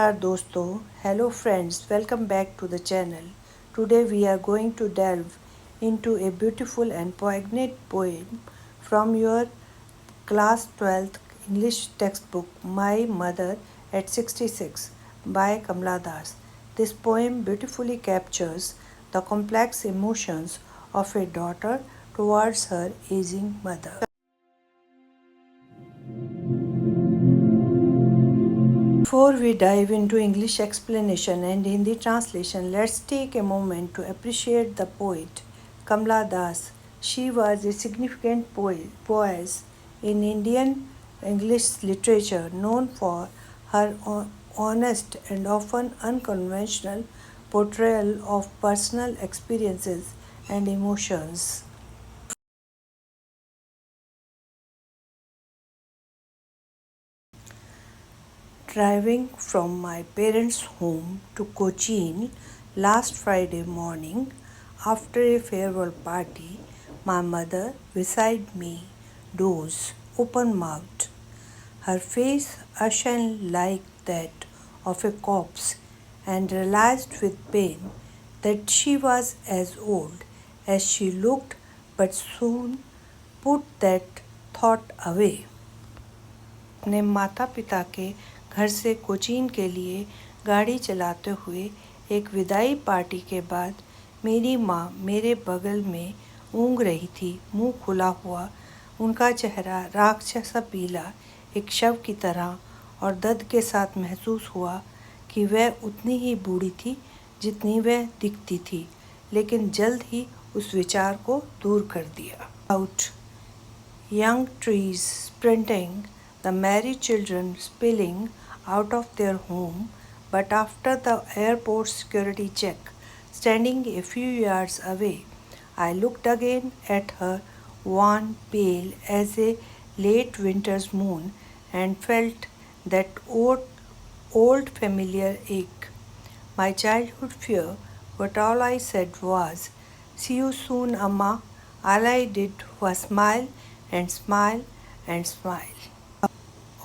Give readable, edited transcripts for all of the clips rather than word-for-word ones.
नमस्कार दोस्तों, hello friends, welcome back to the channel. Today we are going to delve into a beautiful and poignant poem from your class 12th English textbook My Mother at 66 by Kamla Das. This poem beautifully captures the complex emotions of a daughter towards her aging mother. Before we dive into English explanation and Hindi translation, let's take a moment to appreciate the poet Kamla Das. She was a significant poet in Indian English literature, known for her honest and often unconventional portrayal of personal experiences and emotions. Driving from my parents' home to Cochin last Friday morning after a farewell party, my mother beside me dozed open mouthed, her face ashen like that of a corpse, and realized with pain that she was as old as she looked, but soon put that thought away. अपने माता पिता के घर से कोचीन के लिए गाड़ी चलाते हुए एक विदाई पार्टी के बाद मेरी माँ मेरे बगल में ऊँघ रही थी, मुंह खुला हुआ, उनका चेहरा राक्षस सा पीला, एक शव की तरह, और दर्द के साथ महसूस हुआ कि वह उतनी ही बूढ़ी थी जितनी वह दिखती थी, लेकिन जल्द ही उस विचार को दूर कर दिया. Out young trees sprinting, the merry children spilling out of their home, but after the airport security check, standing a few yards away, I looked again at her, wan, pale as a late winter's moon, and felt that old familiar ache. My childhood fear, but all I said was, "See you soon, Amma." All I did was smile and smile and smile.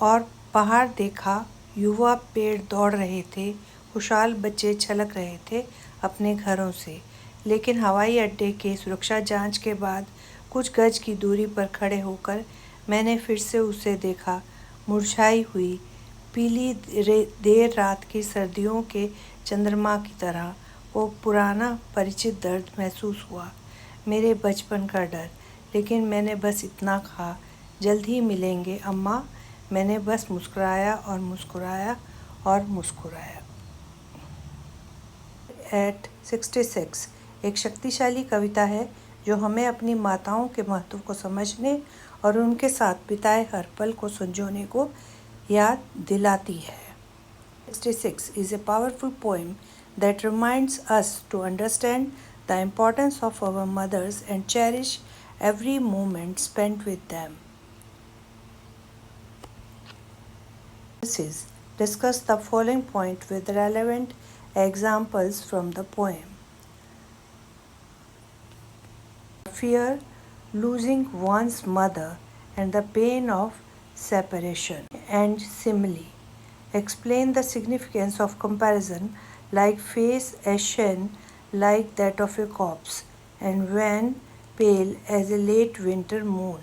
और पहाड़ देखा, युवा पेड़ दौड़ रहे थे, खुशहाल बच्चे छलक रहे थे अपने घरों से, लेकिन हवाई अड्डे के सुरक्षा जांच के बाद कुछ गज की दूरी पर खड़े होकर मैंने फिर से उसे देखा, मुरझाई हुई, पीली देर रात की सर्दियों के चंद्रमा की तरह. वो पुराना परिचित दर्द महसूस हुआ, मेरे बचपन का डर, लेकिन मैंने बस इतना कहा, जल्द ही मिलेंगे अम्मा. मैंने बस मुस्कुराया और मुस्कुराया और मुस्कुराया. एट 66 एक शक्तिशाली कविता है जो हमें अपनी माताओं के महत्व को समझने और उनके साथ बिताए हर पल को संजोने को याद दिलाती है. 66 is a powerful poem that reminds us to understand the importance of our mothers and cherish every moment spent with them. Discuss the following point with relevant examples from the poem. Fear, losing one's mother, and the pain of separation. And simile. Explain the significance of comparison, like face ashen like that of a corpse, and when pale as a late winter moon.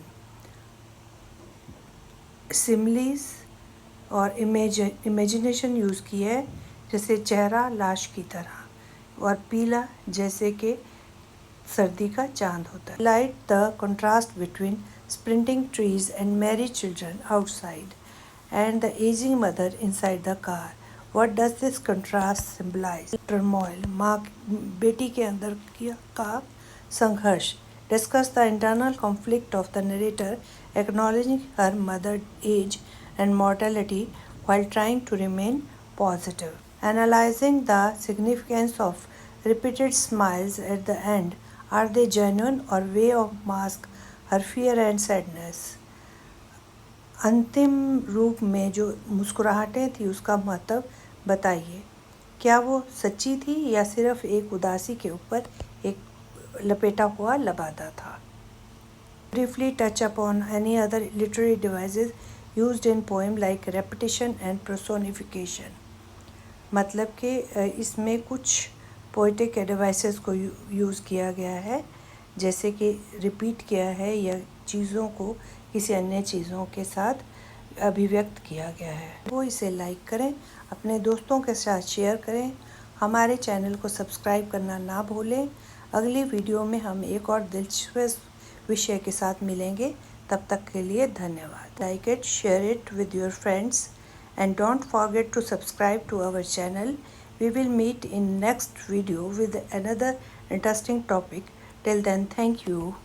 Similes और imagination use की है, जैसे चेहरा लाश की तरह और पीला जैसे कि सर्दी का चांद होता है. Light the contrast between sprinting trees and merry children outside and the aging mother inside the car. What does this contrast symbolise? Turmoil, माँ बेटी के अंदर का संघर्ष. Discuss the internal conflict of the narrator acknowledging her mother age and mortality while trying to remain positive. Analyzing the significance of repeated smiles at the end. Are they genuine or way of mask her fear and sadness? अंतिम रूप में जो मुस्कुराहटें थी उसका महत्व बताइए. क्या वो सच्ची थी या सिर्फ एक उदासी के ऊपर एक लपेटा हुआ लबादा था? Briefly touch upon any other literary devices used in poem like repetition and personification. मतलब कि इसमें कुछ पोइटिक एडवाइसेस को यूज़ किया गया है, जैसे कि रिपीट किया है या चीज़ों को किसी अन्य चीज़ों के साथ अभिव्यक्त किया गया है। वो इसे लाइक करें, अपने दोस्तों के साथ शेयर करें, हमारे चैनल को सब्सक्राइब करना ना भूलें। अगली वीडियो में हम एक और दिलचस्प विषय के साथ मिलेंगे। तब तक के लिए धन्यवाद। Like it, share it with your friends, and don't forget to subscribe to our channel. We will meet in next video with another interesting topic. Till then, thank you.